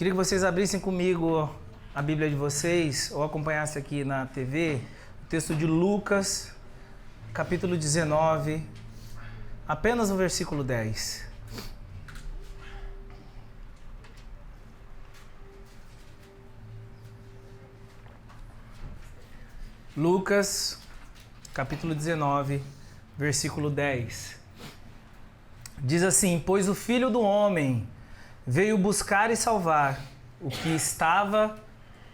Queria que vocês abrissem comigo a Bíblia de vocês, ou acompanhassem aqui na TV, o texto de Lucas, capítulo 19, apenas o versículo 10. Lucas, capítulo 19, versículo 10. Diz assim: pois o Filho do Homem veio buscar e salvar o que estava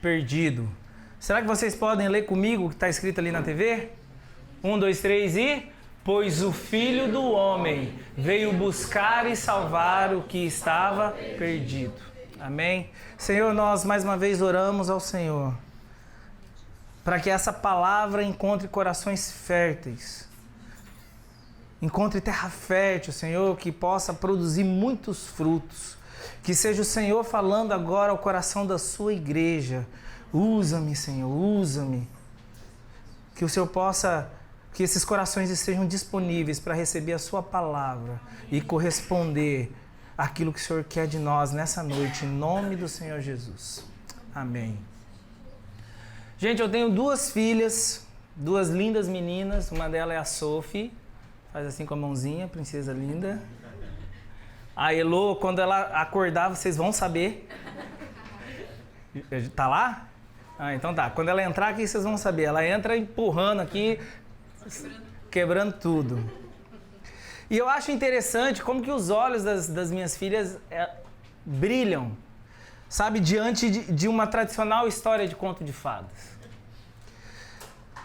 perdido. Será que vocês podem ler comigo o que está escrito ali na TV? 1, 2, 3 e... pois o Filho do Homem veio buscar e salvar o que estava perdido. Amém? Senhor, nós mais uma vez oramos ao Senhor para que essa palavra encontre corações férteis, encontre terra fértil, Senhor, que possa produzir muitos frutos. Que seja o Senhor falando agora ao coração da sua igreja. Usa-me, Senhor, usa-me. Que o Senhor possa, que esses corações estejam disponíveis para receber a sua palavra e corresponder àquilo que o Senhor quer de nós nessa noite, em nome do Senhor Jesus. Amém. Gente, eu tenho duas filhas, duas lindas meninas. Uma delas é a Sophie, faz assim com a mãozinha, princesa linda. A Elo, quando ela acordar, vocês vão saber. Tá lá? Ah, então tá. Quando ela entrar aqui, vocês vão saber. Ela entra empurrando aqui, quebrando tudo. E eu acho interessante como que os olhos das minhas filhas brilham, sabe, diante de uma tradicional história de conto de fadas.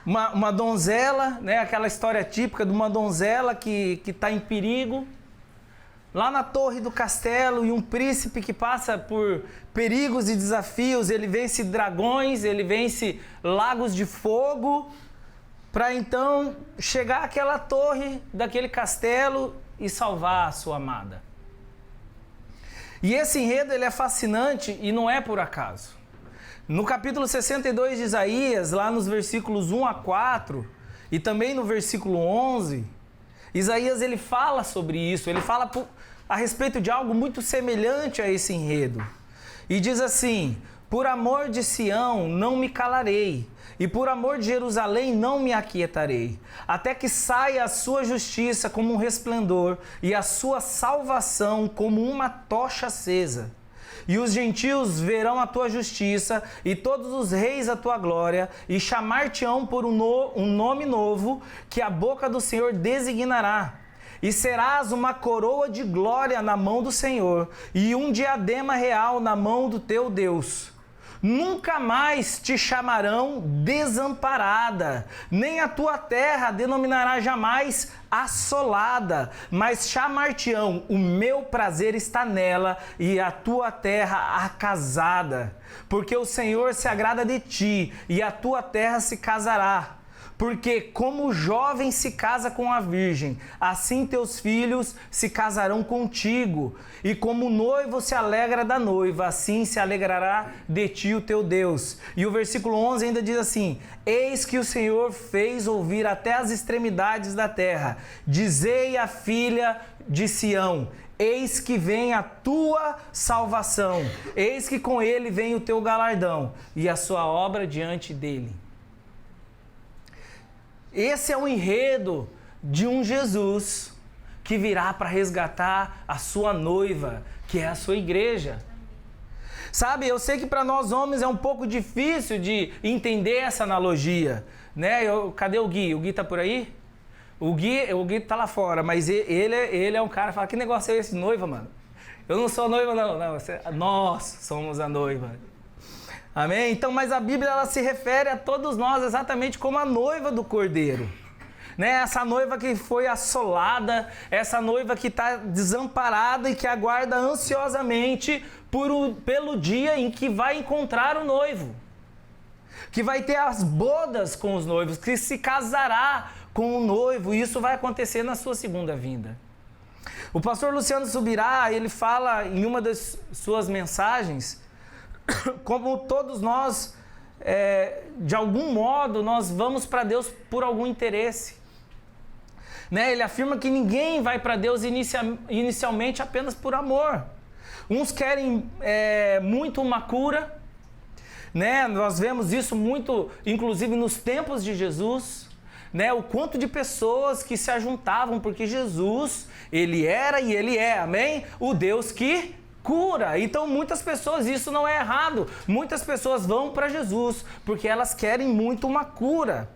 Uma donzela, né, aquela história típica de uma donzela que está em perigo, lá na torre do castelo, e um príncipe que passa por perigos e desafios. Ele vence dragões, ele vence lagos de fogo, para então chegar àquela torre daquele castelo e salvar a sua amada. E esse enredo ele é fascinante e não é por acaso. No capítulo 62 de Isaías, lá nos versículos 1 a 4, e também no versículo 11, Isaías ele fala sobre isso, ele fala a respeito de algo muito semelhante a esse enredo. E diz assim: por amor de Sião não me calarei, e por amor de Jerusalém não me aquietarei, até que saia a sua justiça como um resplendor, e a sua salvação como uma tocha acesa. E os gentios verão a tua justiça, e todos os reis a tua glória, e chamar-te-ão por um nome novo, que a boca do Senhor designará. E serás uma coroa de glória na mão do Senhor, e um diadema real na mão do teu Deus. Nunca mais te chamarão desamparada, nem a tua terra denominará jamais assolada, mas chamar-te-ão, o meu prazer está nela, e a tua terra acasada. Porque o Senhor se agrada de ti, e a tua terra se casará. Porque como o jovem se casa com a virgem, assim teus filhos se casarão contigo. E como o noivo se alegra da noiva, assim se alegrará de ti o teu Deus. E o versículo 11 ainda diz assim: eis que o Senhor fez ouvir até as extremidades da terra. Dizei à filha de Sião: eis que vem a tua salvação. Eis que com ele vem o teu galardão e a sua obra diante dele. Esse é o enredo de um Jesus que virá para resgatar a sua noiva, que é a sua igreja. Sabe, eu sei que para nós homens é um pouco difícil de entender essa analogia, né? Cadê o Gui? O Gui tá por aí? O Gui tá lá fora, mas ele é um cara que fala: que negócio é esse, noiva, mano? Eu não sou noiva, não. Nós somos a noiva. Amém? Então, mas a Bíblia ela se refere a todos nós exatamente como a noiva do Cordeiro. Né? Essa noiva que foi assolada, essa noiva que está desamparada e que aguarda ansiosamente pelo dia em que vai encontrar o noivo. Que vai ter as bodas com os noivos, que se casará com o noivo, e isso vai acontecer na sua segunda vinda. O pastor Luciano Subirá, ele fala em uma das suas mensagens, como todos nós, de algum modo, nós vamos para Deus por algum interesse. Né? Ele afirma que ninguém vai para Deus inicialmente apenas por amor. Uns querem muito uma cura, né? Nós vemos isso muito, inclusive nos tempos de Jesus, né? O quanto de pessoas que se ajuntavam, porque Jesus, ele era e ele é, amém? O Deus que cura. Então muitas pessoas, isso não é errado, muitas pessoas vão para Jesus, porque elas querem muito uma cura.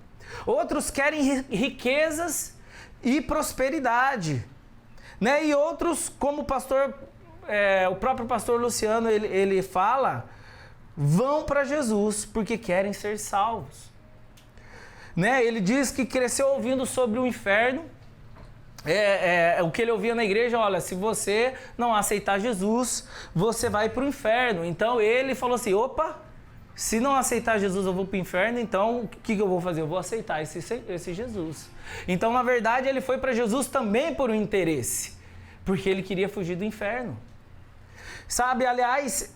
Outros querem riquezas e prosperidade, né? E outros, como o próprio pastor Luciano, ele fala, vão para Jesus porque querem ser salvos, né? Ele diz que cresceu ouvindo sobre o inferno, o que ele ouvia na igreja, olha, se você não aceitar Jesus, você vai para o inferno. Então ele falou assim, opa, se não aceitar Jesus eu vou para o inferno, então o que eu vou fazer? Eu vou aceitar esse Jesus. Então na verdade ele foi para Jesus também por um interesse, porque ele queria fugir do inferno. Sabe, aliás,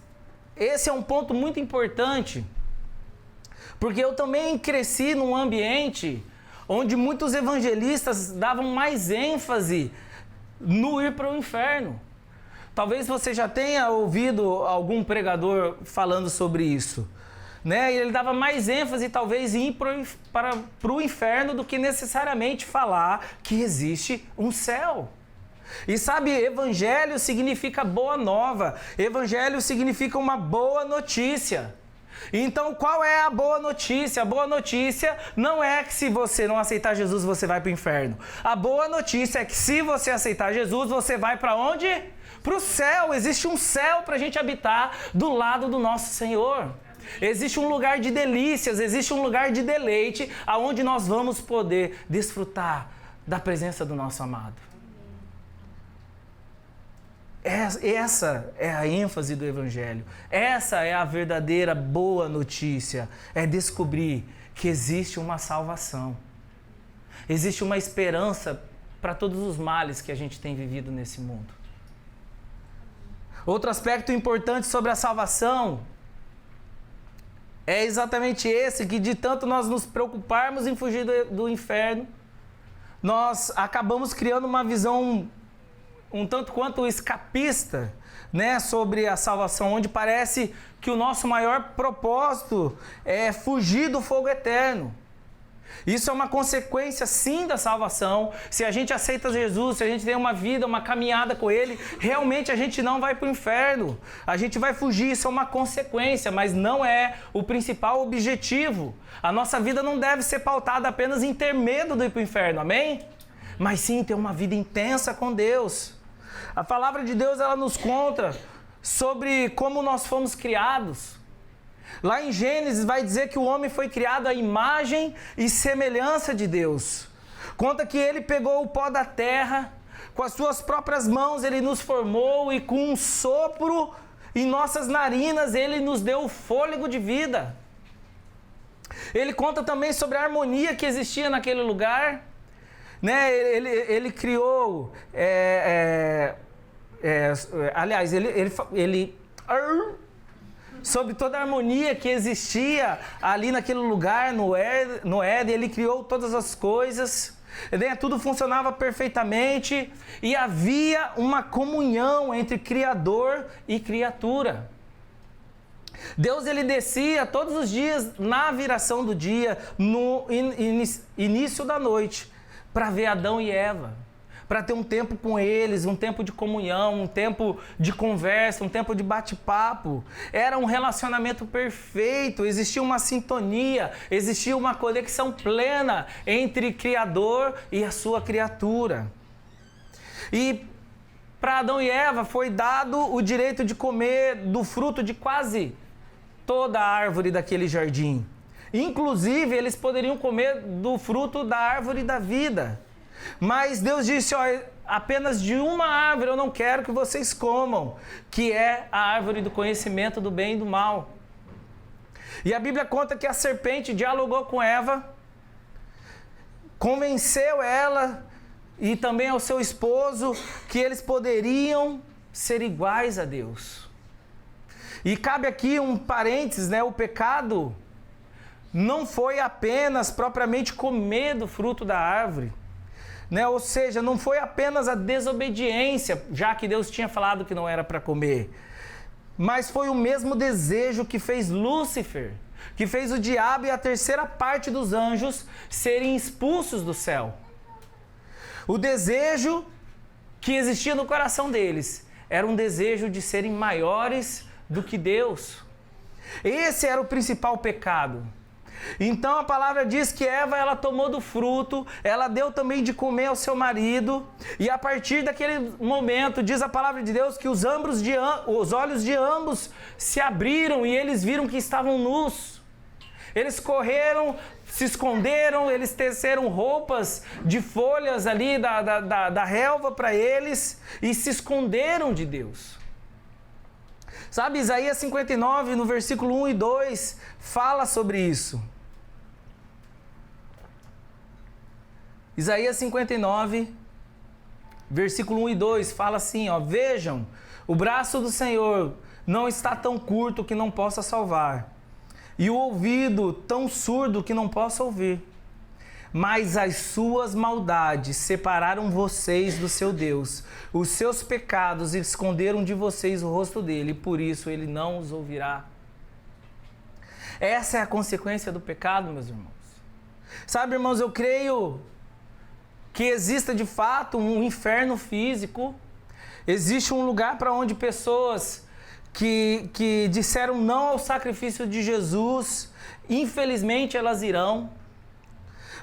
esse é um ponto muito importante, porque eu também cresci num ambiente onde muitos evangelistas davam mais ênfase no ir para o inferno. Talvez você já tenha ouvido algum pregador falando sobre isso, né? Ele dava mais ênfase talvez em ir para o inferno do que necessariamente falar que existe um céu. E sabe, evangelho significa boa nova, evangelho significa uma boa notícia. Então qual é a boa notícia? A boa notícia não é que se você não aceitar Jesus você vai para o inferno. A boa notícia é que se você aceitar Jesus você vai para onde? Para o céu. Existe um céu para a gente habitar do lado do nosso Senhor. Existe um lugar de delícias, existe um lugar de deleite, aonde nós vamos poder desfrutar da presença do nosso amado. Essa é a ênfase do Evangelho. Essa é a verdadeira boa notícia. É descobrir que existe uma salvação. Existe uma esperança para todos os males que a gente tem vivido nesse mundo. Outro aspecto importante sobre a salvação é exatamente esse, que de tanto nós nos preocuparmos em fugir do inferno, nós acabamos criando uma visão um tanto quanto escapista, né, sobre a salvação, onde parece que o nosso maior propósito é fugir do fogo eterno. Isso é uma consequência sim da salvação. Se a gente aceita Jesus, se a gente tem uma vida, uma caminhada com Ele, realmente a gente não vai para o inferno. A gente vai fugir, isso é uma consequência, mas não é o principal objetivo. A nossa vida não deve ser pautada apenas em ter medo de ir para o inferno, amém? Mas sim ter uma vida intensa com Deus. A palavra de Deus, ela nos conta sobre como nós fomos criados. Lá em Gênesis vai dizer que o homem foi criado à imagem e semelhança de Deus. Conta que ele pegou o pó da terra, com as suas próprias mãos ele nos formou e com um sopro em nossas narinas ele nos deu o fôlego de vida. Ele conta também sobre a harmonia que existia naquele lugar, né? Ele criou, aliás, ele sobre toda a harmonia que existia ali naquele lugar, no Éden, ele criou todas as coisas, né? Tudo funcionava perfeitamente e havia uma comunhão entre Criador e criatura. Deus, ele descia todos os dias na viração do dia, no início da noite, para ver Adão e Eva, para ter um tempo com eles, um tempo de comunhão, um tempo de conversa, um tempo de bate-papo. Era um relacionamento perfeito, existia uma sintonia, existia uma conexão plena entre Criador e a sua criatura. E para Adão e Eva foi dado o direito de comer do fruto de quase toda a árvore daquele jardim. Inclusive, eles poderiam comer do fruto da árvore da vida. Mas Deus disse, apenas de uma árvore eu não quero que vocês comam, que é a árvore do conhecimento do bem e do mal. E a Bíblia conta que a serpente dialogou com Eva, convenceu ela e também ao seu esposo que eles poderiam ser iguais a Deus. E cabe aqui um parênteses, né? O pecado não foi apenas propriamente comer do fruto da árvore, né? Ou seja, não foi apenas a desobediência, já que Deus tinha falado que não era para comer, mas foi o mesmo desejo que fez Lúcifer, que fez o diabo e a terceira parte dos anjos serem expulsos do céu. O desejo que existia no coração deles era um desejo de serem maiores do que Deus. Esse era o principal pecado. Então a palavra diz que Eva, ela tomou do fruto, ela deu também de comer ao seu marido, e a partir daquele momento, diz a palavra de Deus, que os olhos de ambos se abriram e eles viram que estavam nus. Eles correram, se esconderam, eles teceram roupas de folhas ali da relva para eles e se esconderam de Deus. Sabe, Isaías 59, no versículo 1 e 2, fala sobre isso. Isaías 59, versículo 1 e 2, fala assim, ó: vejam, o braço do Senhor não está tão curto que não possa salvar, e o ouvido tão surdo que não possa ouvir. Mas as suas maldades separaram vocês do seu Deus. Os seus pecados esconderam de vocês o rosto dele, e por isso ele não os ouvirá. Essa é a consequência do pecado, meus irmãos. Sabe, irmãos, eu creio que exista de fato um inferno físico. Existe um lugar para onde pessoas que disseram não ao sacrifício de Jesus, infelizmente elas irão.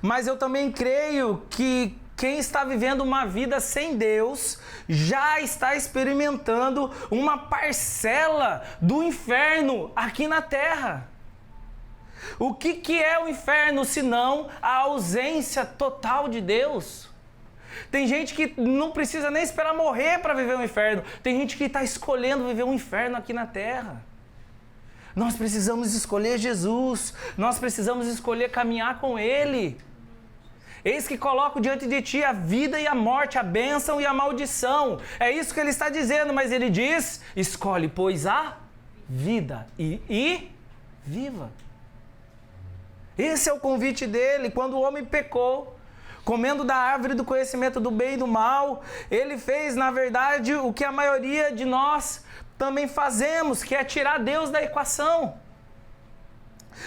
Mas eu também creio que quem está vivendo uma vida sem Deus já está experimentando uma parcela do inferno aqui na terra. O que é o inferno senão a ausência total de Deus? Tem gente que não precisa nem esperar morrer para viver o inferno. Tem gente que está escolhendo viver um inferno aqui na terra. Nós precisamos escolher Jesus. Nós precisamos escolher caminhar com Ele. Eis que coloco diante de ti a vida e a morte, a bênção e a maldição. É isso que ele está dizendo, mas ele diz: escolhe, pois, a vida e viva. Esse é o convite dele. Quando o homem pecou, comendo da árvore do conhecimento do bem e do mal, ele fez, na verdade, o que a maioria de nós também fazemos, que é tirar Deus da equação.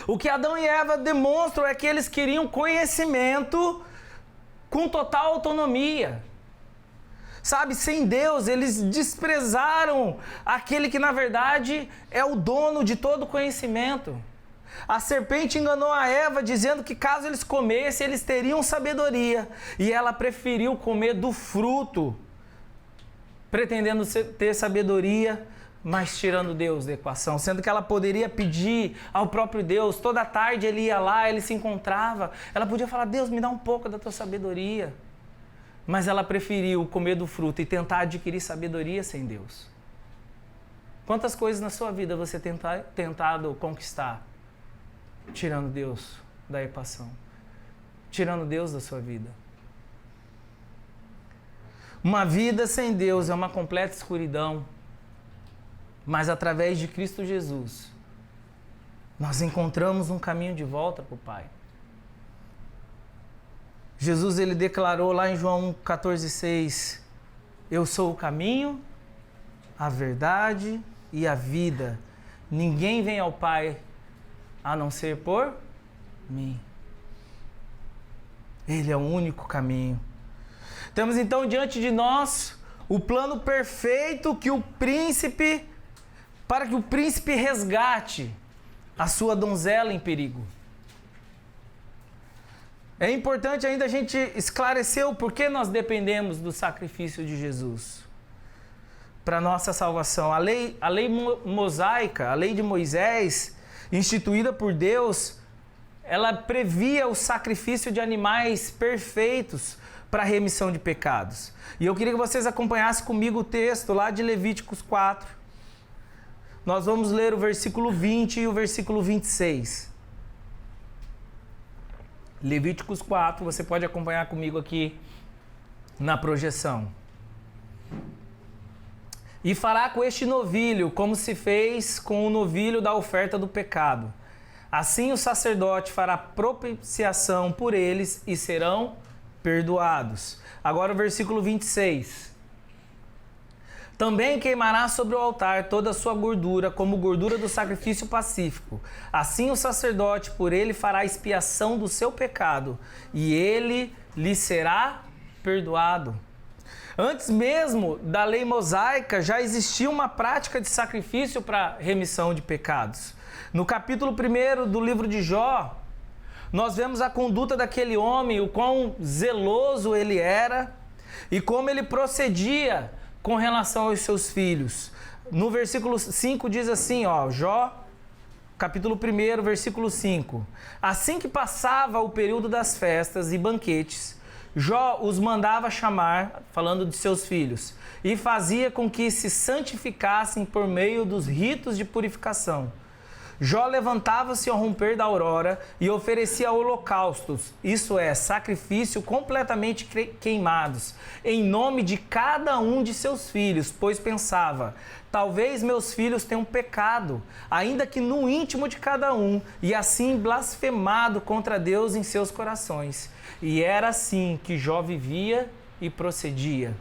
O que Adão e Eva demonstram é que eles queriam conhecimento com total autonomia. Sabe, sem Deus, eles desprezaram aquele que na verdade é o dono de todo conhecimento. A serpente enganou a Eva dizendo que caso eles comessem, eles teriam sabedoria. E ela preferiu comer do fruto, pretendendo ter sabedoria, mas tirando Deus da equação, sendo que ela poderia pedir ao próprio Deus. Toda tarde ele ia lá, ele se encontrava, ela podia falar: Deus, me dá um pouco da tua sabedoria. Mas ela preferiu comer do fruto e tentar adquirir sabedoria sem Deus. Quantas coisas na sua vida você tem tentado conquistar tirando Deus da equação, tirando Deus da sua vida? Uma vida sem Deus é uma completa escuridão. Mas através de Cristo Jesus, nós encontramos um caminho de volta para o Pai. Jesus, ele declarou lá em João 14,6: eu sou o caminho, a verdade e a vida. Ninguém vem ao Pai a não ser por mim. Ele é o único caminho. Temos então diante de nós o plano perfeito para que o príncipe resgate a sua donzela em perigo. É importante ainda a gente esclarecer o porquê nós dependemos do sacrifício de Jesus para nossa salvação. A lei mosaica, a lei de Moisés, instituída por Deus, ela previa o sacrifício de animais perfeitos para a remissão de pecados. E eu queria que vocês acompanhassem comigo o texto lá de Levíticos 4. Nós vamos ler o versículo 20 e o versículo 26. Levíticos 4, você pode acompanhar comigo aqui na projeção. E fará com este novilho como se fez com o novilho da oferta do pecado. Assim o sacerdote fará propiciação por eles e serão perdoados. Agora o versículo 26. Também queimará sobre o altar toda a sua gordura, como gordura do sacrifício pacífico. Assim o sacerdote por ele fará expiação do seu pecado, e ele lhe será perdoado. Antes mesmo da lei mosaica, já existia uma prática de sacrifício para remissão de pecados. No capítulo 1 do livro de Jó, nós vemos a conduta daquele homem, o quão zeloso ele era e como ele procedia com relação aos seus filhos. No versículo 5 diz assim, Jó, capítulo 1, versículo 5. Assim que passava o período das festas e banquetes, Jó os mandava chamar, falando de seus filhos, e fazia com que se santificassem por meio dos ritos de purificação. Jó levantava-se ao romper da aurora e oferecia holocaustos, isso é, sacrifício completamente queimados, em nome de cada um de seus filhos, pois pensava, talvez meus filhos tenham pecado, ainda que no íntimo de cada um, e assim blasfemado contra Deus em seus corações. E era assim que Jó vivia e procedia.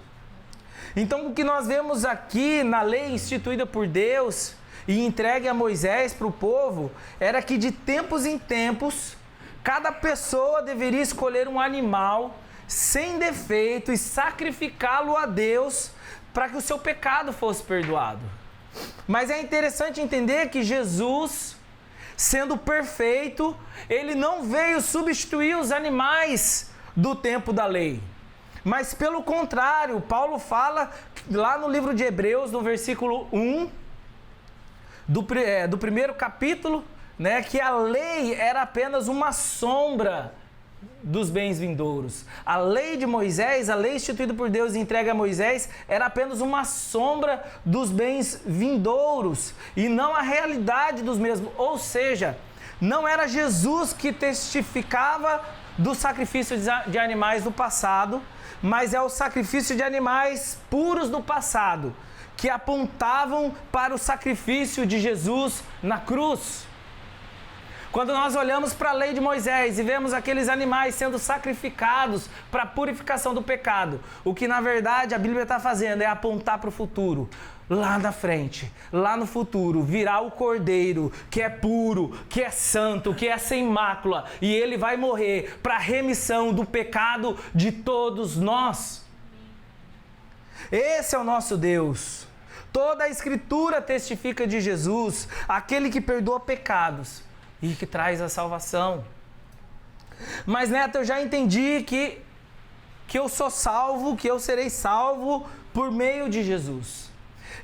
Então o que nós vemos aqui na lei instituída por Deus e entregue a Moisés para o povo, era que de tempos em tempos, cada pessoa deveria escolher um animal sem defeito e sacrificá-lo a Deus para que o seu pecado fosse perdoado. Mas é interessante entender que Jesus, sendo perfeito, ele não veio substituir os animais do tempo da lei. Mas pelo contrário, Paulo fala lá no livro de Hebreus, no versículo 1, do primeiro capítulo, né, que a lei era apenas uma sombra dos bens vindouros. A lei de Moisés, a lei instituída por Deus e entregue a Moisés, era apenas uma sombra dos bens vindouros e não a realidade dos mesmos. Ou seja, não era Jesus que testificava do sacrifício de animais do passado, mas é o sacrifício de animais puros do passado, que apontavam para o sacrifício de Jesus na cruz. Quando nós olhamos para a lei de Moisés e vemos aqueles animais sendo sacrificados para a purificação do pecado, o que na verdade a Bíblia está fazendo é apontar para o futuro. Lá na frente, lá no futuro, virá o Cordeiro, que é puro, que é santo, que é sem mácula, e ele vai morrer para a remissão do pecado de todos nós. Esse é o nosso Deus. Toda a Escritura testifica de Jesus, aquele que perdoa pecados e que traz a salvação. Mas, Neto, eu já entendi que eu sou salvo, que eu serei salvo por meio de Jesus.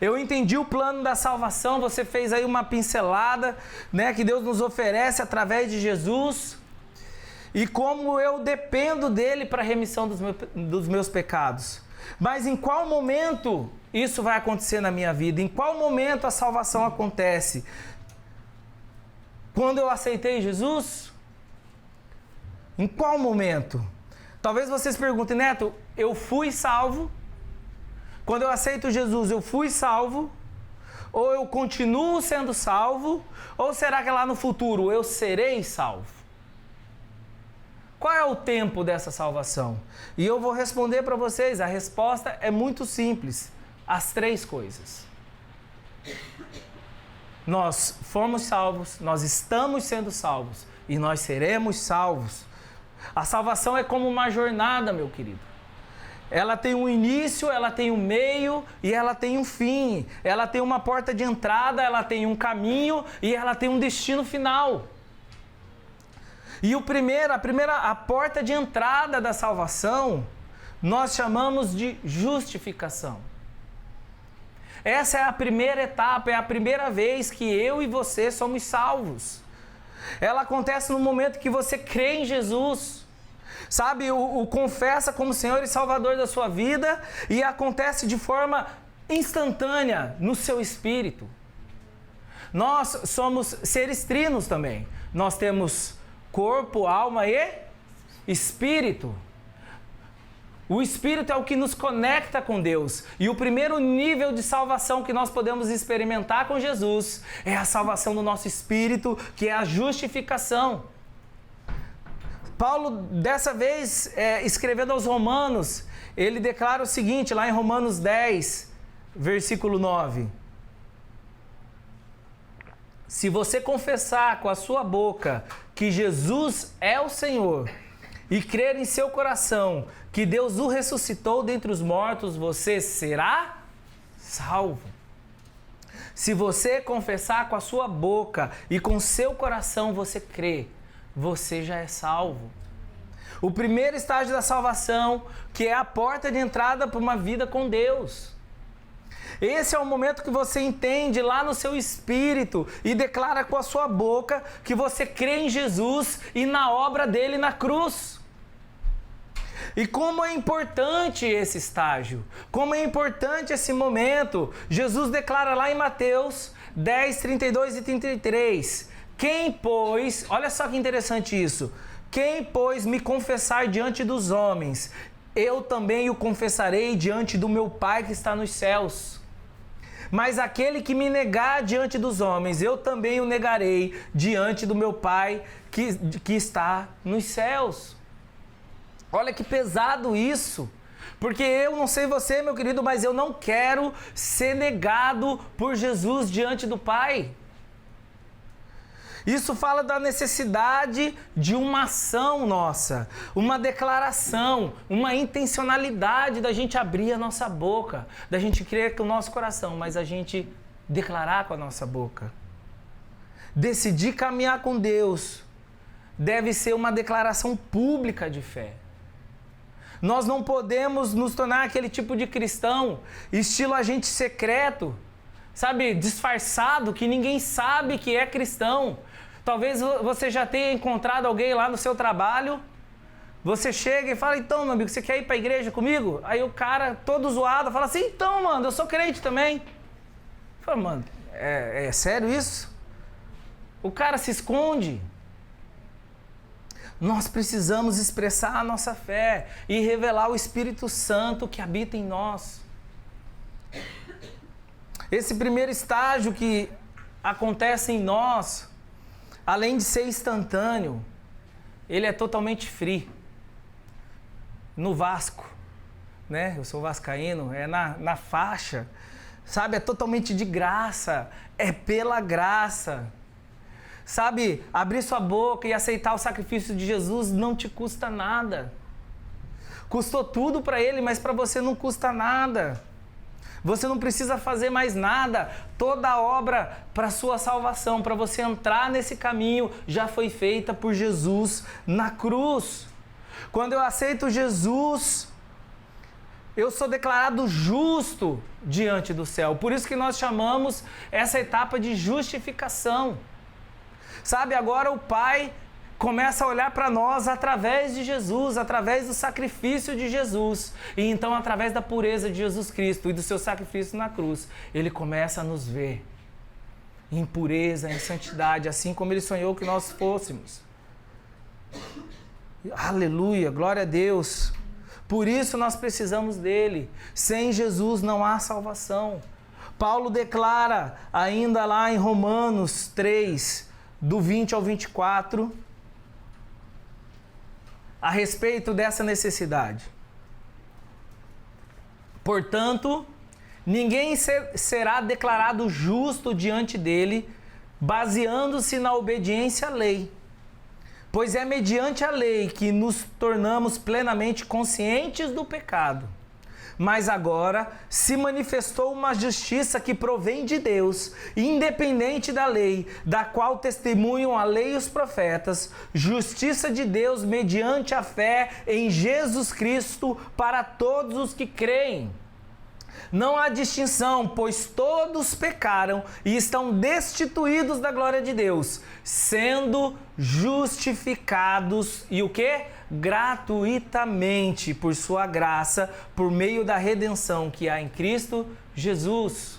Eu entendi o plano da salvação, você fez aí uma pincelada, né, que Deus nos oferece através de Jesus, e como eu dependo dele para a remissão dos meus pecados. Mas em qual momento isso vai acontecer na minha vida? Em qual momento a salvação acontece? Quando eu aceitei Jesus? Em qual momento? Talvez vocês perguntem, Neto, eu fui salvo? Quando eu aceito Jesus, eu fui salvo? Ou eu continuo sendo salvo? Ou será que lá no futuro eu serei salvo? Qual é o tempo dessa salvação? E eu vou responder para vocês, a resposta é muito simples. As três coisas. Nós fomos salvos, nós estamos sendo salvos e nós seremos salvos. A salvação é como uma jornada, meu querido. Ela tem um início, ela tem um meio e ela tem um fim. Ela tem uma porta de entrada, ela tem um caminho e ela tem um destino final. E a porta de entrada da salvação, nós chamamos de justificação. Essa é a primeira etapa, é a primeira vez que eu e você somos salvos. Ela acontece no momento que você crê em Jesus. Sabe, o confessa como Senhor e Salvador da sua vida e acontece de forma instantânea no seu espírito. Nós somos seres trinos também. Nós temos corpo, alma e espírito. O espírito é o que nos conecta com Deus. E o primeiro nível de salvação que nós podemos experimentar com Jesus é a salvação do nosso espírito, que é a justificação. Paulo, dessa vez, escrevendo aos Romanos, ele declara o seguinte, lá em Romanos 10, versículo 9. Se você confessar com a sua boca que Jesus é o Senhor e crer em seu coração que Deus o ressuscitou dentre os mortos, você será salvo. Se você confessar com a sua boca e com seu coração você crê, você já é salvo. O primeiro estágio da salvação, que é a porta de entrada para uma vida com Deus. Esse é o momento que você entende lá no seu espírito e declara com a sua boca que você crê em Jesus e na obra dele na cruz. E como é importante esse estágio, como é importante esse momento. Jesus declara lá em Mateus 10, 32 e 33, quem, pois, olha só que interessante isso, quem, pois, me confessar diante dos homens, eu também o confessarei diante do meu Pai que está nos céus. Mas aquele que me negar diante dos homens, eu também o negarei diante do meu Pai que está nos céus. Olha que pesado isso, porque eu não sei você, meu querido, mas eu não quero ser negado por Jesus diante do Pai. Isso fala da necessidade de uma ação nossa, uma declaração, uma intencionalidade da gente abrir a nossa boca, da gente crer com o nosso coração, mas a gente declarar com a nossa boca. Decidir caminhar com Deus deve ser uma declaração pública de fé. Nós não podemos nos tornar aquele tipo de cristão, estilo agente secreto, sabe, disfarçado, que ninguém sabe que é cristão. Talvez você já tenha encontrado alguém lá no seu trabalho, você chega e fala, então, meu amigo, você quer ir para a igreja comigo? Aí o cara, todo zoado, fala assim, então, mano, eu sou crente também. Fala, mano, é sério isso? O cara se esconde. Nós precisamos expressar a nossa fé e revelar o Espírito Santo que habita em nós. Esse primeiro estágio que acontece em nós, além de ser instantâneo, ele é totalmente free. No Vasco, né? Eu sou vascaíno, é na faixa, sabe? É totalmente de graça, é pela graça. Sabe, abrir sua boca e aceitar o sacrifício de Jesus não te custa nada. Custou tudo para Ele, mas para você não custa nada. Você não precisa fazer mais nada. Toda a obra para a sua salvação, para você entrar nesse caminho, já foi feita por Jesus na cruz. Quando eu aceito Jesus, eu sou declarado justo diante do céu. Por isso que nós chamamos essa etapa de justificação. Sabe, agora o Pai começa a olhar para nós através de Jesus, através do sacrifício de Jesus. E então, através da pureza de Jesus Cristo e do seu sacrifício na cruz, Ele começa a nos ver em pureza, em santidade, assim como Ele sonhou que nós fôssemos. Aleluia, glória a Deus. Por isso nós precisamos dele. Sem Jesus não há salvação. Paulo declara ainda lá em Romanos 3, do 20 ao 24, a respeito dessa necessidade. Portanto, ninguém será declarado justo diante dele, baseando-se na obediência à lei. Pois é mediante a lei que nos tornamos plenamente conscientes do pecado. Mas agora se manifestou uma justiça que provém de Deus, independente da lei, da qual testemunham a lei e os profetas, justiça de Deus mediante a fé em Jesus Cristo para todos os que creem. Não há distinção, pois todos pecaram e estão destituídos da glória de Deus, sendo justificados, e o quê? Gratuitamente por sua graça, por meio da redenção que há em Cristo Jesus.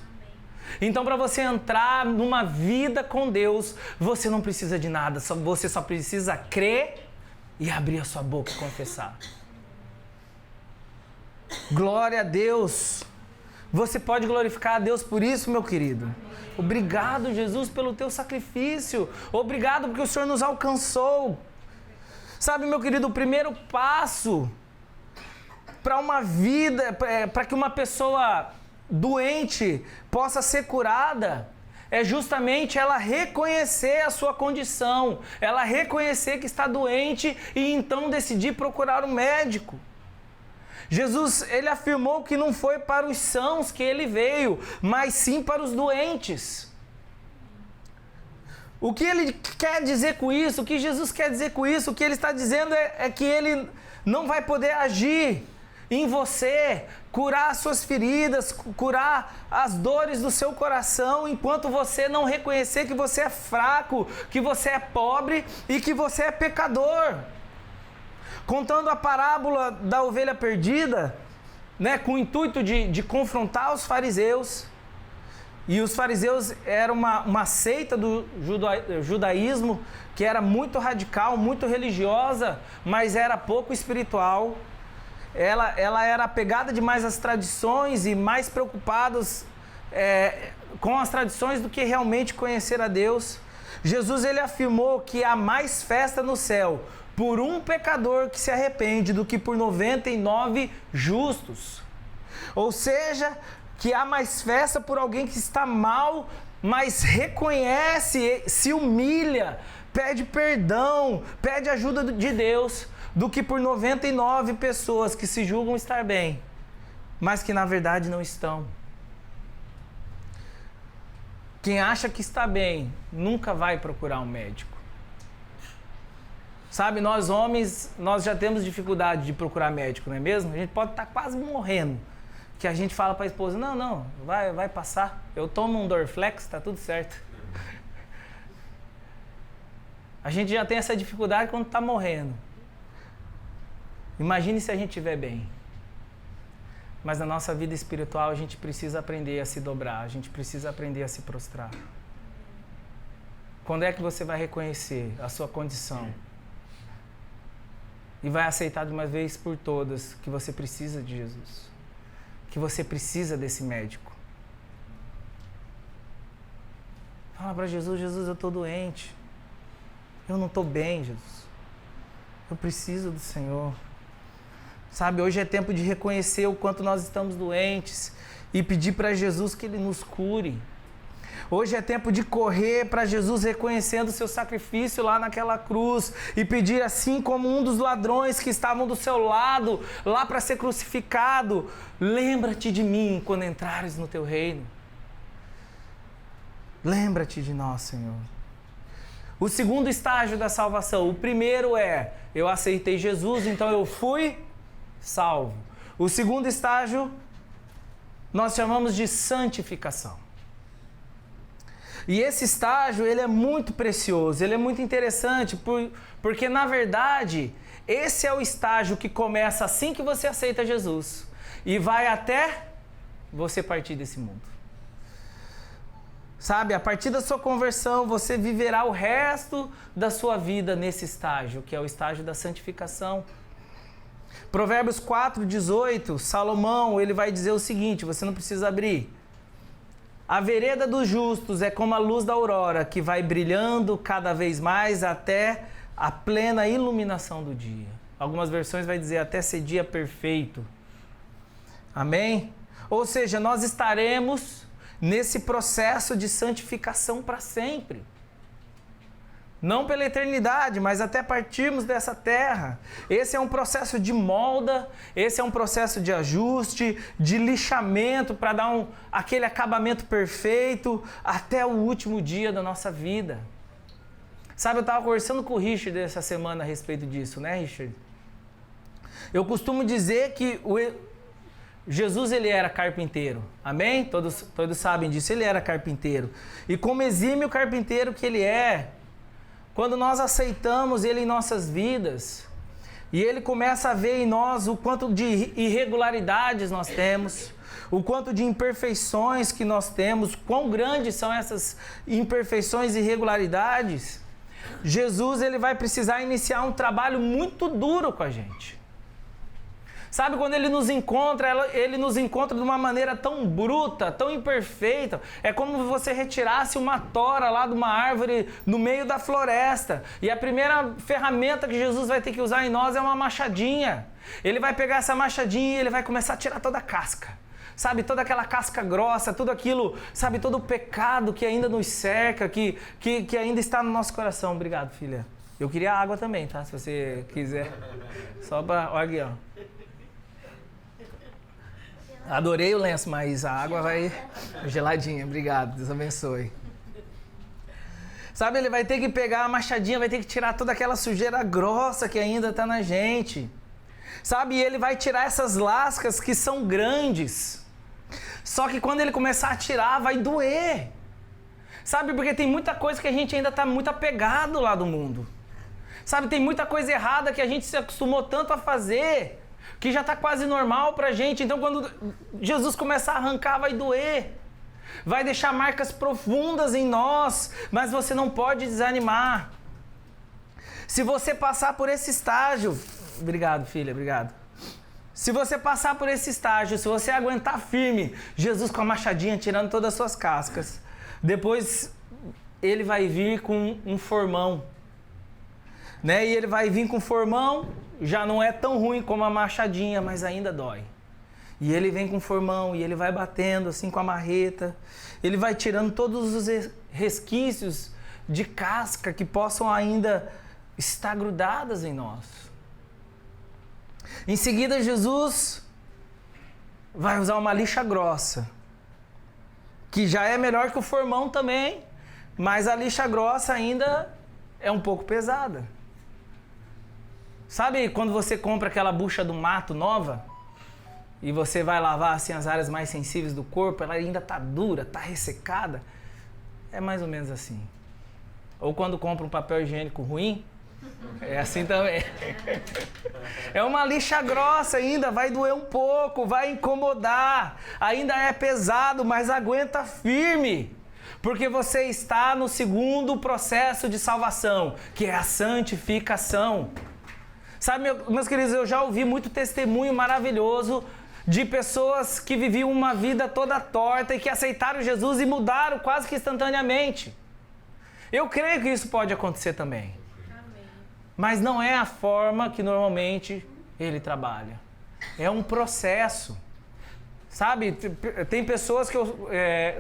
Então, para você entrar numa vida com Deus, você não precisa de nada, você só precisa crer e abrir a sua boca e confessar. Glória a Deus! Você pode glorificar a Deus por isso, meu querido. Obrigado, Jesus, pelo teu sacrifício. Obrigado porque o Senhor nos alcançou. Sabe, meu querido, o primeiro passo para uma vida, para que uma pessoa doente possa ser curada, é justamente ela reconhecer a sua condição, ela reconhecer que está doente e então decidir procurar um médico. Jesus, ele afirmou que não foi para os sãos que ele veio, mas sim para os doentes. O que ele quer dizer com isso? O que Jesus quer dizer com isso? O que ele está dizendo é que ele não vai poder agir em você, curar as suas feridas, curar as dores do seu coração, enquanto você não reconhecer que você é fraco, que você é pobre e que você é pecador. Contando a parábola da ovelha perdida, né, com o intuito de confrontar os fariseus. E os fariseus eram uma seita do judaísmo que era muito radical, muito religiosa, mas era pouco espiritual. Ela era apegada demais às tradições e mais preocupados com as tradições do que realmente conhecer a Deus. Jesus, ele afirmou que há mais festa no céu por um pecador que se arrepende do que por 99 justos. Ou seja, que há mais festa por alguém que está mal, mas reconhece, se humilha, pede perdão, pede ajuda de Deus, do que por 99 pessoas que se julgam estar bem, mas que na verdade não estão. Quem acha que está bem, nunca vai procurar um médico. Sabe, nós homens, nós já temos dificuldade de procurar médico, não é mesmo? A gente pode estar quase morrendo, que a gente fala para a esposa, não, vai passar, eu tomo um Dorflex, está tudo certo. A gente já tem essa dificuldade quando está morrendo. Imagine se a gente estiver bem. Mas na nossa vida espiritual a gente precisa aprender a se dobrar, a gente precisa aprender a se prostrar. Quando é que você vai reconhecer a sua condição? E vai aceitar de uma vez por todas que você precisa de Jesus. Que você precisa desse médico. Fala para Jesus, eu estou doente. Eu não estou bem, Jesus. Eu preciso do Senhor. Sabe, hoje é tempo de reconhecer o quanto nós estamos doentes e pedir para Jesus que Ele nos cure. Hoje é tempo de correr para Jesus reconhecendo o seu sacrifício lá naquela cruz e pedir, assim como um dos ladrões que estavam do seu lado, lá para ser crucificado, lembra-te de mim quando entrares no teu reino. Lembra-te de nós, Senhor. O segundo estágio da salvação, o primeiro é, eu aceitei Jesus, então eu fui salvo. O segundo estágio, nós chamamos de santificação. E esse estágio, ele é muito precioso, ele é muito interessante, porque na verdade, esse é o estágio que começa assim que você aceita Jesus e vai até você partir desse mundo. Sabe, a partir da sua conversão, você viverá o resto da sua vida nesse estágio, que é o estágio da santificação. Provérbios 4:18, Salomão, ele vai dizer o seguinte, você não precisa abrir. A vereda dos justos é como a luz da aurora, que vai brilhando cada vez mais até a plena iluminação do dia. Algumas versões vai dizer até ser dia perfeito. Amém? Ou seja, nós estaremos nesse processo de santificação para sempre. Não pela eternidade, mas até partirmos dessa terra. Esse é um processo de molda, esse é um processo de ajuste, de lixamento para dar aquele acabamento perfeito até o último dia da nossa vida. Sabe, eu estava conversando com o Richard essa semana a respeito disso, né, Richard? Eu costumo dizer que Jesus, ele era carpinteiro, amém? Todos sabem disso, ele era carpinteiro. E como exímio carpinteiro que ele é, quando nós aceitamos Ele em nossas vidas, e Ele começa a ver em nós o quanto de irregularidades nós temos, o quanto de imperfeições que nós temos, quão grandes são essas imperfeições e irregularidades, Jesus, ele vai precisar iniciar um trabalho muito duro com a gente. Sabe, quando Ele nos encontra de uma maneira tão bruta, tão imperfeita. É como se você retirasse uma tora lá de uma árvore no meio da floresta. E a primeira ferramenta que Jesus vai ter que usar em nós é uma machadinha. Ele vai pegar essa machadinha e Ele vai começar a tirar toda a casca. Sabe, toda aquela casca grossa, tudo aquilo, sabe, todo o pecado que ainda nos cerca, que ainda está no nosso coração. Obrigado, filha. Eu queria água também, tá? Se você quiser. Só para... Olha aqui, ó. Adorei o lenço, mas a água vai geladinha. Obrigado, Deus abençoe. Sabe, ele vai ter que pegar a machadinha, vai ter que tirar toda aquela sujeira grossa que ainda está na gente. Sabe, e ele vai tirar essas lascas que são grandes. Só que quando ele começar a tirar, vai doer. Sabe, porque tem muita coisa que a gente ainda está muito apegado lá do mundo. Sabe, tem muita coisa errada que a gente se acostumou tanto a fazer, que já está quase normal pra gente. Então quando Jesus começar a arrancar, vai doer. Vai deixar marcas profundas em nós, mas você não pode desanimar. Se você passar por esse estágio... Obrigado, filha, obrigado. Se você passar por esse estágio, se você aguentar firme, Jesus com a machadinha tirando todas as suas cascas, depois ele vai vir com um formão. Né? E ele vai vir com formão, já não é tão ruim como a machadinha, mas ainda dói. E ele vem com formão e ele vai batendo assim com a marreta. Ele vai tirando todos os resquícios de casca que possam ainda estar grudadas em nós. Em seguida, Jesus vai usar uma lixa grossa, que já é melhor que o formão também, mas a lixa grossa ainda é um pouco pesada. Sabe quando você compra aquela bucha do mato nova e você vai lavar assim as áreas mais sensíveis do corpo, ela ainda está dura, está ressecada? É mais ou menos assim. Ou quando compra um papel higiênico ruim, é assim também. É uma lixa grossa ainda, vai doer um pouco, vai incomodar, ainda é pesado, mas aguenta firme. Porque você está no segundo processo de salvação, que é a santificação. Sabe, meus queridos, eu já ouvi muito testemunho maravilhoso de pessoas que viviam uma vida toda torta e que aceitaram Jesus e mudaram quase que instantaneamente. Eu creio que isso pode acontecer também. Amém. Mas não é a forma que normalmente ele trabalha. É um processo. Sabe, tem pessoas que,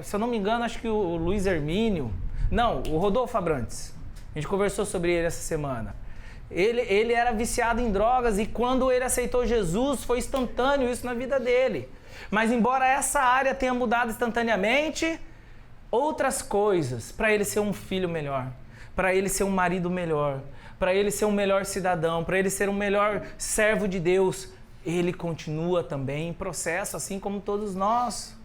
se eu não me engano, acho que o Luiz Hermínio... Não, o Rodolfo Abrantes. A gente conversou sobre ele essa semana. Ele era viciado em drogas e quando ele aceitou Jesus foi instantâneo isso na vida dele. Mas embora essa área tenha mudado instantaneamente, outras coisas, para ele ser um filho melhor, para ele ser um marido melhor, para ele ser um melhor cidadão, para ele ser um melhor servo de Deus, ele continua também em processo, assim como todos nós.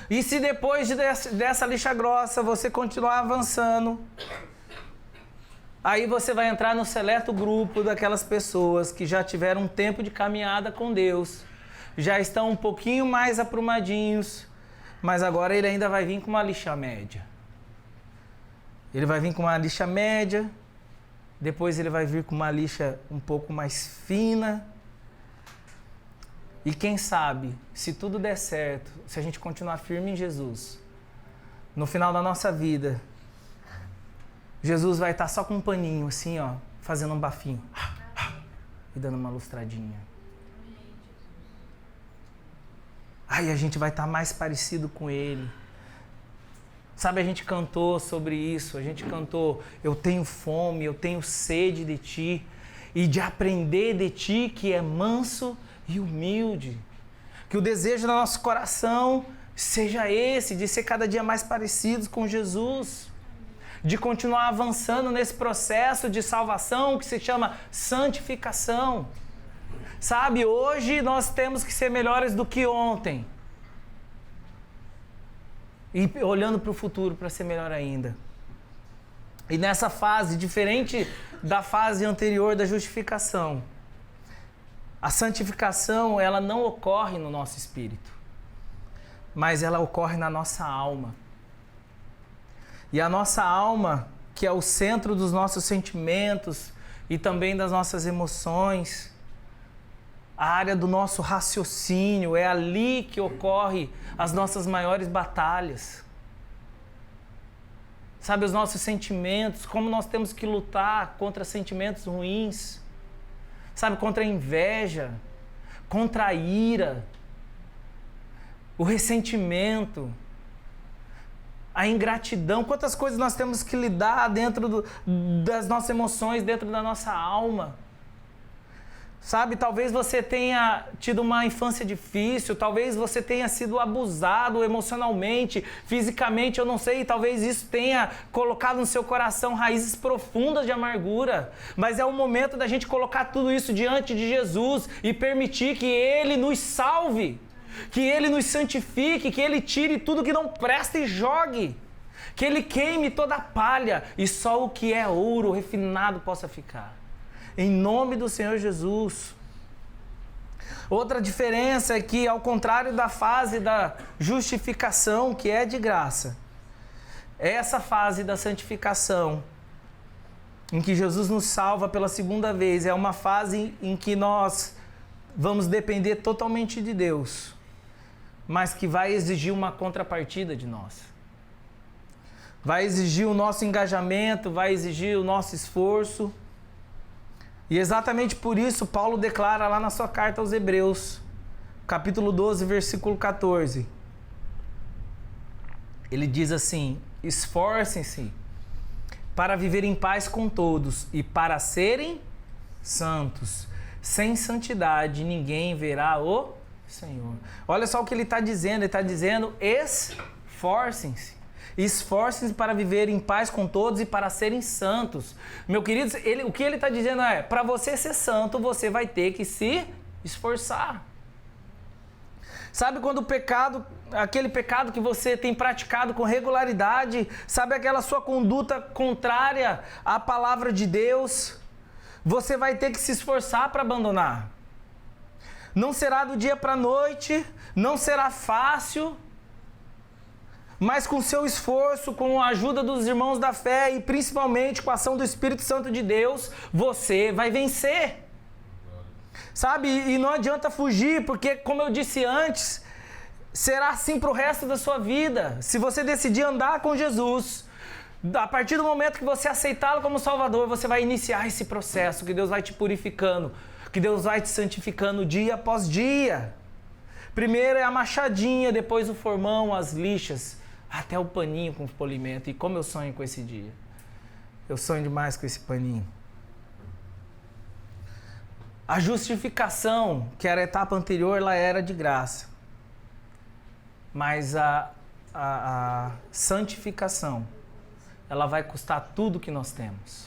E se depois dessa lixa grossa você continuar avançando, aí você vai entrar no seleto grupo daquelas pessoas que já tiveram um tempo de caminhada com Deus, já estão um pouquinho mais aprumadinhos, mas agora ele ainda vai vir com uma lixa média. Ele vai vir com uma lixa média, depois ele vai vir com uma lixa um pouco mais fina. E quem sabe, se tudo der certo, se a gente continuar firme em Jesus, no final da nossa vida, Jesus vai estar só com um paninho assim, ó, fazendo um bafinho e dando uma lustradinha. Aí a gente vai estar mais parecido com Ele. Sabe, a gente cantou sobre isso, a gente cantou, eu tenho fome, eu tenho sede de Ti e de aprender de Ti que é manso e humilde. Que o desejo do nosso coração seja esse, de ser cada dia mais parecidos com Jesus. De continuar avançando nesse processo de salvação que se chama santificação. Sabe, hoje nós temos que ser melhores do que ontem. E olhando para o futuro para ser melhor ainda. E nessa fase, diferente da fase anterior da justificação, a santificação, ela não ocorre no nosso espírito, mas ela ocorre na nossa alma. E a nossa alma, que é o centro dos nossos sentimentos e também das nossas emoções, a área do nosso raciocínio, é ali que ocorre as nossas maiores batalhas. Sabe, os nossos sentimentos, como nós temos que lutar contra sentimentos ruins, sabe, contra a inveja, contra a ira, o ressentimento, a ingratidão, quantas coisas nós temos que lidar dentro das nossas emoções, dentro da nossa alma. Sabe, talvez você tenha tido uma infância difícil, talvez você tenha sido abusado emocionalmente, fisicamente, eu não sei, talvez isso tenha colocado no seu coração raízes profundas de amargura, mas é o momento da gente colocar tudo isso diante de Jesus e permitir que Ele nos salve, que Ele nos santifique, que Ele tire tudo que não presta e jogue, que Ele queime toda a palha e só o que é ouro refinado possa ficar. Em nome do Senhor Jesus. Outra diferença é que, ao contrário da fase da justificação, que é de graça, essa fase da santificação, em que Jesus nos salva pela segunda vez, é uma fase em que nós vamos depender totalmente de Deus, mas que vai exigir uma contrapartida de nós. Vai exigir o nosso engajamento, vai exigir o nosso esforço. E exatamente por isso Paulo declara lá na sua carta aos Hebreus, capítulo 12, versículo 14. Ele diz assim: esforcem-se para viver em paz com todos e para serem santos. Sem santidade ninguém verá o Senhor. Olha só o que ele está dizendo. Ele está dizendo: esforcem-se. Esforcem-se para viver em paz com todos e para serem santos. Meu querido, o que ele está dizendo é: para você ser santo, você vai ter que se esforçar. Sabe quando o pecado, aquele pecado que você tem praticado com regularidade, sabe aquela sua conduta contrária à palavra de Deus, você vai ter que se esforçar para abandonar. Não será do dia para a noite, não será fácil, mas com seu esforço, com a ajuda dos irmãos da fé e principalmente com a ação do Espírito Santo de Deus, você vai vencer. Sabe? E não adianta fugir, porque, como eu disse antes, será assim para o resto da sua vida. Se você decidir andar com Jesus, a partir do momento que você aceitá-lo como Salvador, você vai iniciar esse processo, que Deus vai te purificando, que Deus vai te santificando dia após dia. Primeiro é a machadinha, depois o formão, as lixas, até o paninho com polimento. E como eu sonho com esse dia. Eu sonho demais com esse paninho. A justificação, que era a etapa anterior, ela era de graça. Mas a santificação, ela vai custar tudo que nós temos.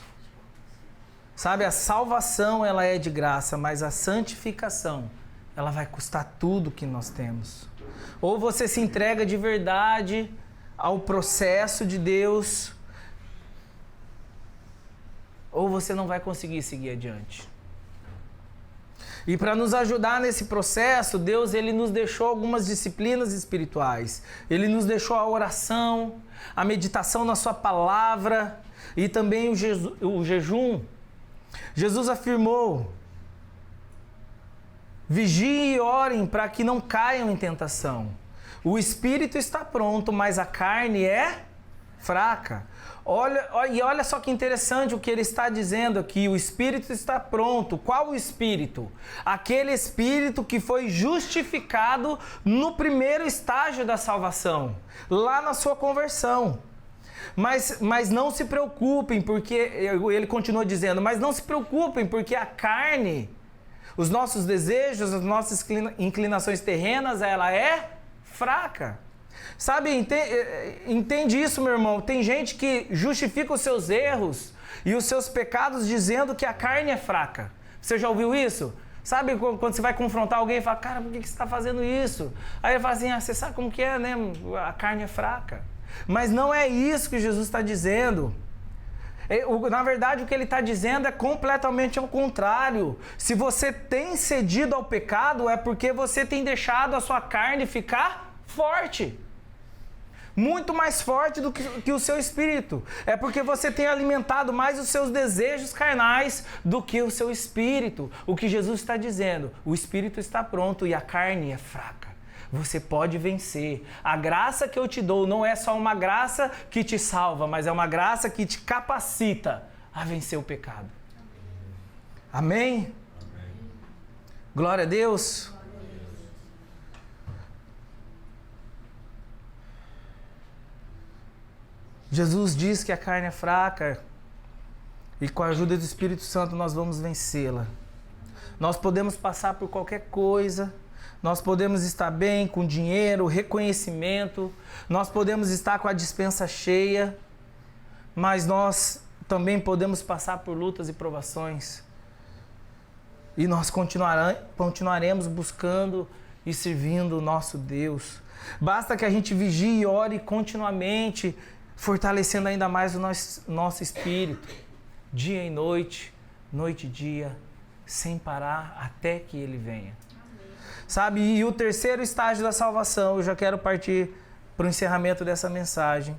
Sabe, a salvação, ela é de graça, mas a santificação, ela vai custar tudo que nós temos. Ou você se entrega de verdade ao processo de Deus, ou você não vai conseguir seguir adiante. E para nos ajudar nesse processo, Deus, Ele nos deixou algumas disciplinas espirituais. Ele nos deixou a oração, a meditação na sua palavra e também o jejum. Jesus afirmou: vigiem e orem para que não caiam em tentação. O espírito está pronto, mas a carne é fraca. Olha só que interessante o que ele está dizendo aqui. O espírito está pronto. Qual o espírito? Aquele espírito que foi justificado no primeiro estágio da salvação, lá na sua conversão. Mas não se preocupem, porque ele continua dizendo, mas não se preocupem, porque a carne, os nossos desejos, as nossas inclinações terrenas, ela é fraca. Sabe, entende isso, meu irmão? Tem gente que justifica os seus erros e os seus pecados dizendo que a carne é fraca. Você já ouviu isso? Sabe quando você vai confrontar alguém e fala: cara, por que você está fazendo isso? Aí ele fala assim: você sabe como que é, né? A carne é fraca. Mas não é isso que Jesus está dizendo. Na verdade, o que ele está dizendo é completamente ao contrário. Se você tem cedido ao pecado, é porque você tem deixado a sua carne ficar forte. muito mais forte do que o seu espírito. É porque você tem alimentado mais os seus desejos carnais do que o seu espírito. O que Jesus está dizendo, o espírito está pronto e a carne é fraca. Você pode vencer. A graça que eu te dou não é só uma graça que te salva, mas é uma graça que te capacita a vencer o pecado. Amém? Glória a Deus. Jesus diz que a carne é fraca e com a ajuda do Espírito Santo nós vamos vencê-la. Nós podemos passar por qualquer coisa, nós podemos estar bem com dinheiro, reconhecimento, nós podemos estar com a despensa cheia, mas nós também podemos passar por lutas e provações. E nós continuaremos buscando e servindo o nosso Deus. Basta que a gente vigie e ore continuamente, fortalecendo ainda mais o nosso espírito, dia e noite, noite e dia, sem parar até que Ele venha. Sabe, e o terceiro estágio da salvação, eu já quero partir para o encerramento dessa mensagem.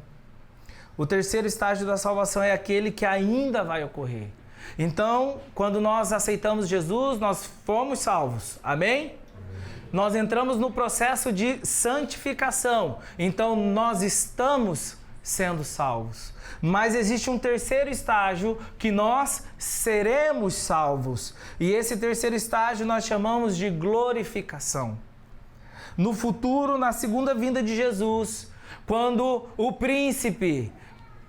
O terceiro estágio da salvação é aquele que ainda vai ocorrer. Então, quando nós aceitamos Jesus, nós fomos salvos. Amém? Nós entramos no processo de santificação. Então, nós estamos sendo salvos. Mas existe um terceiro estágio que nós seremos salvos. E esse terceiro estágio nós chamamos de glorificação. No futuro, na segunda vinda de Jesus, quando o príncipe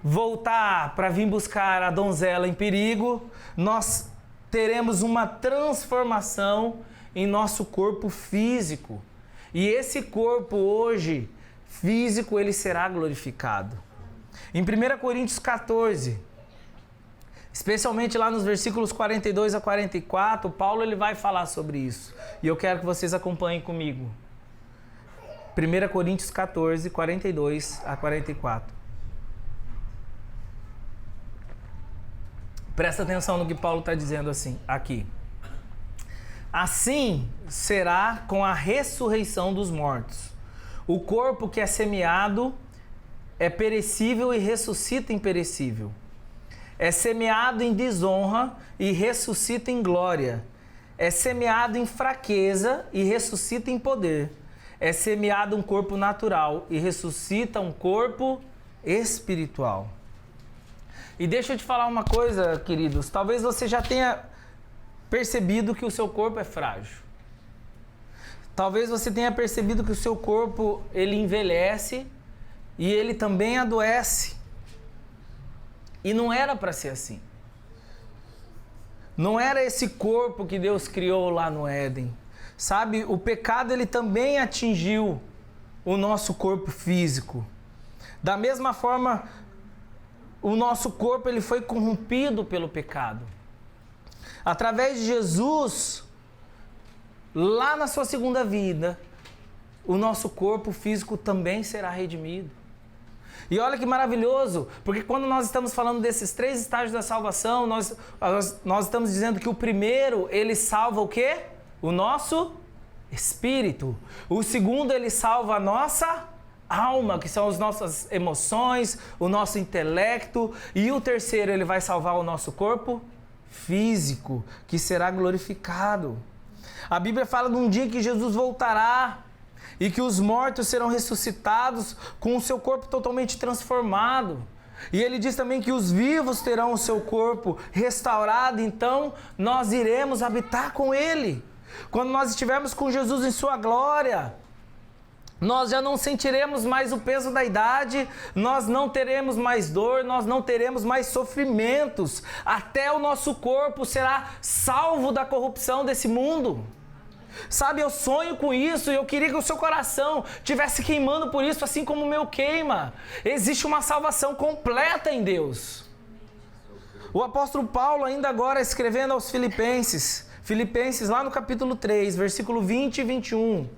voltar para vir buscar a donzela em perigo, nós teremos uma transformação em nosso corpo físico. E esse corpo hoje, físico, ele será glorificado. Em 1 Coríntios 14, especialmente lá nos versículos 42 a 44, Paulo ele vai falar sobre isso. E eu quero que vocês acompanhem comigo. 1 Coríntios 14, 42 a 44. Presta atenção no que Paulo está dizendo aqui. Assim será com a ressurreição dos mortos. O corpo que é semeado é perecível e ressuscita imperecível. É semeado em desonra e ressuscita em glória. É semeado em fraqueza e ressuscita em poder. É semeado um corpo natural e ressuscita um corpo espiritual. E deixa eu te falar uma coisa, queridos. Talvez você já tenha percebido que o seu corpo é frágil. Talvez você tenha percebido que o seu corpo ele envelhece e ele também adoece. E não era para ser assim. Não era esse corpo que Deus criou lá no Éden. Sabe, o pecado ele também atingiu o nosso corpo físico. Da mesma forma, o nosso corpo ele foi corrompido pelo pecado. Através de Jesus, lá na sua segunda vida, o nosso corpo físico também será redimido. E olha que maravilhoso, porque quando nós estamos falando desses três estágios da salvação, nós estamos dizendo que o primeiro, ele salva o quê? O nosso espírito. O segundo, ele salva a nossa alma, que são as nossas emoções, o nosso intelecto. E o terceiro, ele vai salvar o nosso corpo físico, que será glorificado. A Bíblia fala de um dia que Jesus voltará e que os mortos serão ressuscitados com o seu corpo totalmente transformado. E ele diz também que os vivos terão o seu corpo restaurado, então nós iremos habitar com ele. Quando nós estivermos com Jesus em sua glória, nós já não sentiremos mais o peso da idade, nós não teremos mais dor, nós não teremos mais sofrimentos. Até o nosso corpo será salvo da corrupção desse mundo. Sabe, eu sonho com isso e eu queria que o seu coração estivesse queimando por isso, assim como o meu queima. Existe uma salvação completa em Deus. O apóstolo Paulo, ainda agora escrevendo aos Filipenses lá no capítulo 3, versículo 20 e 21,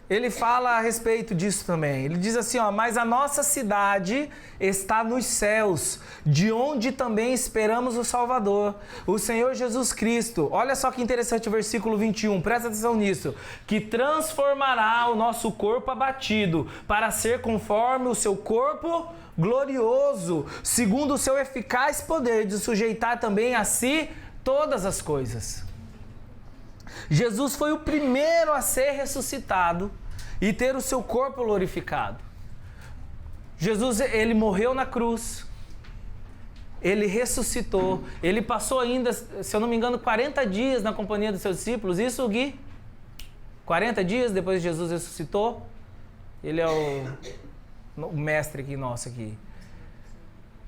ele fala a respeito disso também. Ele diz assim, ó, mas a nossa cidade está nos céus, de onde também esperamos o Salvador, o Senhor Jesus Cristo. Olha só que interessante o versículo 21, presta atenção nisso. Que transformará o nosso corpo abatido para ser conforme o seu corpo glorioso, segundo o seu eficaz poder de sujeitar também a si todas as coisas. Jesus foi o primeiro a ser ressuscitado e ter o seu corpo glorificado. Jesus, ele morreu na cruz, ele ressuscitou, ele passou ainda, se eu não me engano, 40 dias na companhia dos seus discípulos. Isso, Gui? 40 dias depois de Jesus ressuscitou? Ele é o mestre aqui nosso aqui.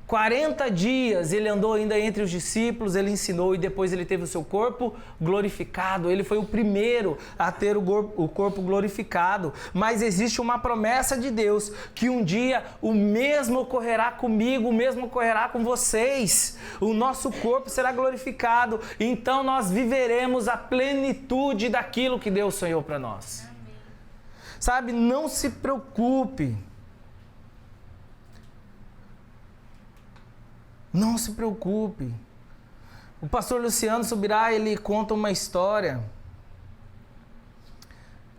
40 dias ele andou ainda entre os discípulos, ele ensinou e depois ele teve o seu corpo glorificado. Ele foi o primeiro a ter o corpo glorificado. Mas existe uma promessa de Deus que um dia o mesmo ocorrerá comigo, o mesmo ocorrerá com vocês. O nosso corpo será glorificado. Então nós viveremos a plenitude daquilo que Deus sonhou para nós. Amém. Sabe, não se preocupe. Não se preocupe. O pastor Luciano Subirá, ele conta uma história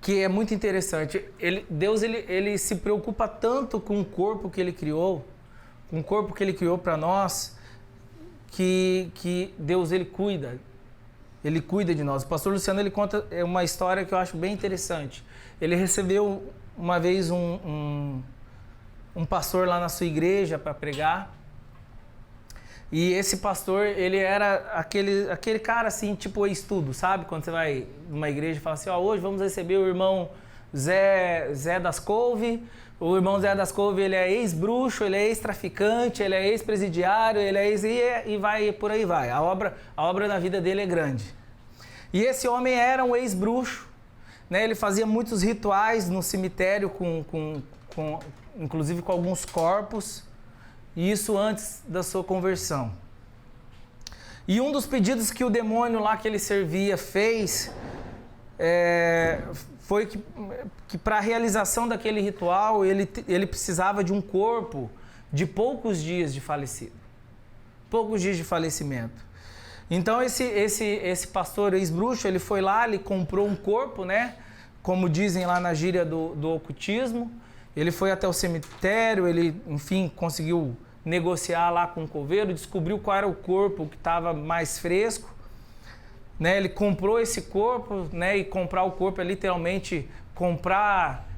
que é muito interessante. Deus se preocupa tanto com o corpo que ele criou, com o corpo que ele criou para nós, que Deus ele cuida de nós. O pastor Luciano, ele conta uma história que eu acho bem interessante. Ele recebeu uma vez um pastor lá na sua igreja para pregar. E esse pastor, ele era aquele cara assim, tipo ex-tudo, sabe? Quando você vai numa igreja e fala assim, ó, hoje vamos receber o irmão Zé das Couve. O irmão Zé das Couve, ele é ex-bruxo, ele é ex-traficante, ele é ex-presidiário, ele é ex... E vai, por aí vai. A obra na vida dele é grande. E esse homem era um ex-bruxo, né? Ele fazia muitos rituais no cemitério, inclusive com alguns corpos. E isso antes da sua conversão. E um dos pedidos que o demônio lá que ele servia fez foi que para a realização daquele ritual ele precisava de um corpo de poucos dias de falecido. Poucos dias de falecimento. Então esse pastor ex-bruxo, ele foi lá, ele comprou um corpo, né? Como dizem lá na gíria do ocultismo. Ele foi até o cemitério, ele, enfim, conseguiu negociar lá com o coveiro, descobriu qual era o corpo que estava mais fresco, né? Ele comprou esse corpo, né? E comprar o corpo é literalmente comprar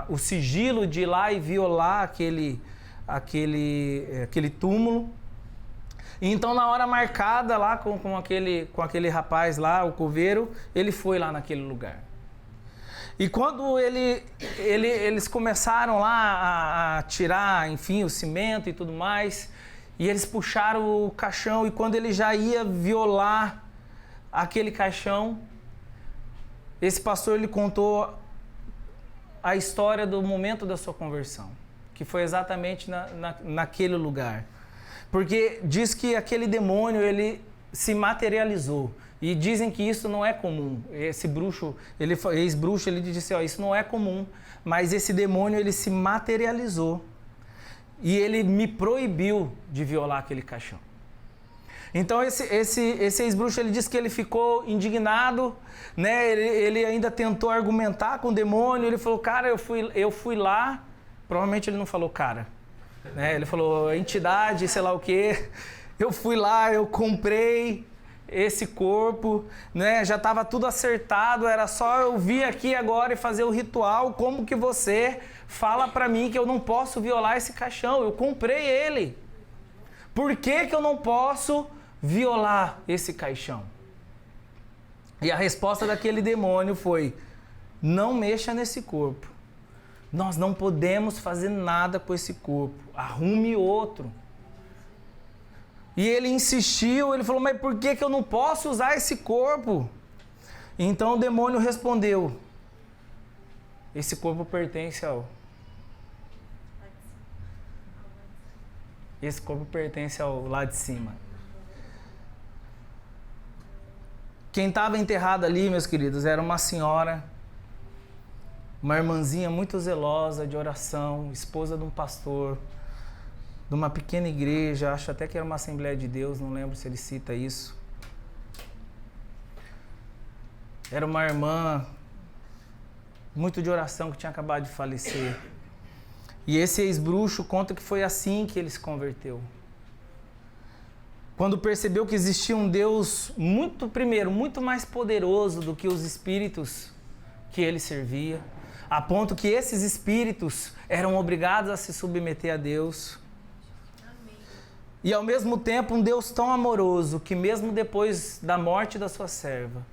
o sigilo de ir lá e violar aquele túmulo. E então, na hora marcada lá com aquele rapaz lá, o coveiro, ele foi lá naquele lugar. E quando eles começaram lá a tirar, enfim, o cimento e tudo mais, e eles puxaram o caixão, e quando ele já ia violar aquele caixão, esse pastor ele contou a história do momento da sua conversão, que foi exatamente naquele lugar. Porque diz que aquele demônio, ele se materializou. E dizem que isso não é comum. Esse bruxo, ex-bruxo, ele disse, ó, isso não é comum, mas esse demônio, ele se materializou. E ele me proibiu de violar aquele caixão. Então esse ex-bruxo, ele disse que ele ficou indignado, né? Ele ainda tentou argumentar com o demônio, ele falou, cara, eu fui lá, provavelmente ele não falou cara, né? Ele falou, entidade, sei lá o quê, eu fui lá, eu comprei esse corpo, né? Já estava tudo acertado, era só eu vir aqui agora e fazer o ritual. Como que você fala para mim que eu não posso violar esse caixão? Eu comprei ele. Por que eu não posso violar esse caixão? E a resposta daquele demônio foi, não mexa nesse corpo. Nós não podemos fazer nada com esse corpo. Arrume outro. E ele insistiu, ele falou, mas por que eu não posso usar esse corpo? Então o demônio respondeu, esse corpo pertence ao... Esse corpo pertence ao lá de cima. Quem estava enterrado ali, meus queridos, era uma senhora, uma irmãzinha muito zelosa de oração, esposa de um pastor, de uma pequena igreja, acho até que era uma Assembleia de Deus, não lembro se ele cita isso. Era uma irmã muito de oração que tinha acabado de falecer. E esse ex-bruxo conta que foi assim que ele se converteu. Quando percebeu que existia um Deus muito mais poderoso do que os espíritos que ele servia, a ponto que esses espíritos eram obrigados a se submeter a Deus. Amém. E ao mesmo tempo um Deus tão amoroso que mesmo depois da morte da sua serva,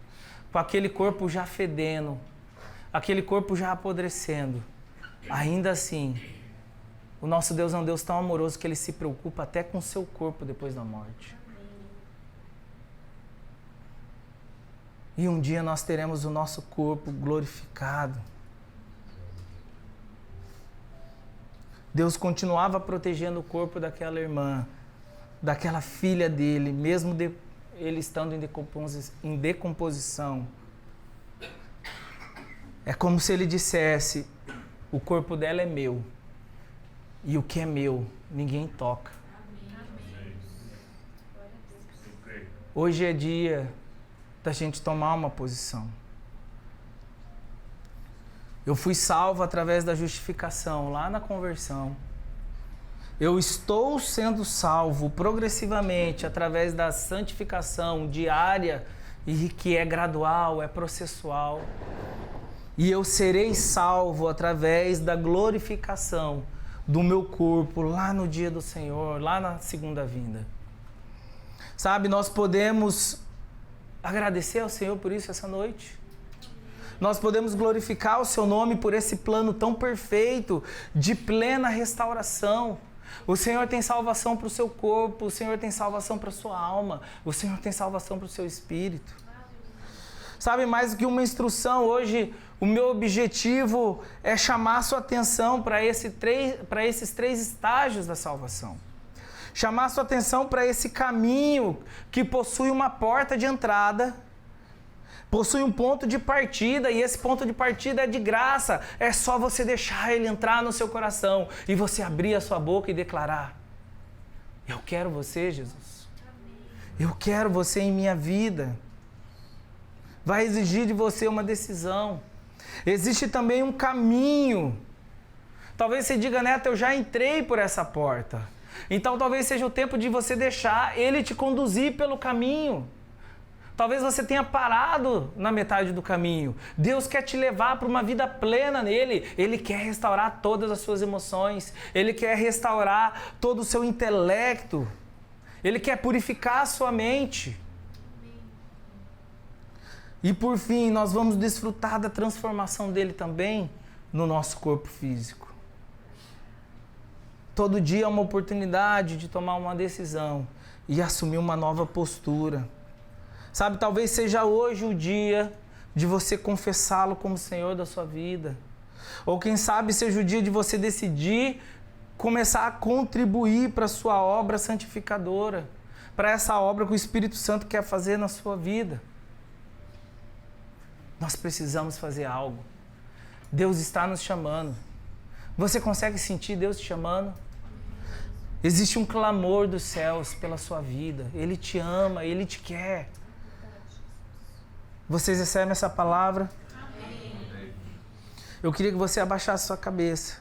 com aquele corpo já fedendo, aquele corpo já apodrecendo, ainda assim, o nosso Deus é um Deus tão amoroso que Ele se preocupa até com o seu corpo depois da morte. E um dia nós teremos o nosso corpo glorificado. Deus continuava protegendo o corpo daquela irmã, daquela filha dele, mesmo ele estando em decomposição. É como se ele dissesse: o corpo dela é meu, e o que é meu, ninguém toca. Amém. Hoje é dia da gente tomar uma posição. Eu fui salvo através da justificação, lá na conversão. Eu estou sendo salvo progressivamente através da santificação diária, e que é gradual, é processual. E eu serei salvo através da glorificação do meu corpo lá no dia do Senhor, lá na segunda vinda. Sabe, nós podemos agradecer ao Senhor por isso essa noite. Nós podemos glorificar o seu nome por esse plano tão perfeito de plena restauração. O Senhor tem salvação para o seu corpo, o Senhor tem salvação para a sua alma, o Senhor tem salvação para o seu espírito. Sabe, mais do que uma instrução, hoje o meu objetivo é chamar a sua atenção para esses três estágios da salvação. Chamar a sua atenção para esse caminho que possui uma porta de entrada, possui um ponto de partida, e esse ponto de partida é de graça. É só você deixar ele entrar no seu coração e você abrir a sua boca e declarar: eu quero você, Jesus. Eu quero você em minha vida. Vai exigir de você uma decisão. Existe também um caminho. Talvez você diga: Neto, eu já entrei por essa porta. Então talvez seja o tempo de você deixar ele te conduzir pelo caminho. Talvez você tenha parado na metade do caminho. Deus quer te levar para uma vida plena nele. Ele quer restaurar todas as suas emoções. Ele quer restaurar todo o seu intelecto. Ele quer purificar a sua mente. E por fim, nós vamos desfrutar da transformação dele também no nosso corpo físico. Todo dia é uma oportunidade de tomar uma decisão e assumir uma nova postura. Sabe, talvez seja hoje o dia de você confessá-lo como Senhor da sua vida. Ou quem sabe seja o dia de você decidir começar a contribuir para a sua obra santificadora, para essa obra que o Espírito Santo quer fazer na sua vida. Nós precisamos fazer algo. Deus está nos chamando. Você consegue sentir Deus te chamando? Existe um clamor dos céus pela sua vida. Ele te ama, Ele te quer. Vocês recebem essa palavra? Amém. Eu queria que você abaixasse sua cabeça.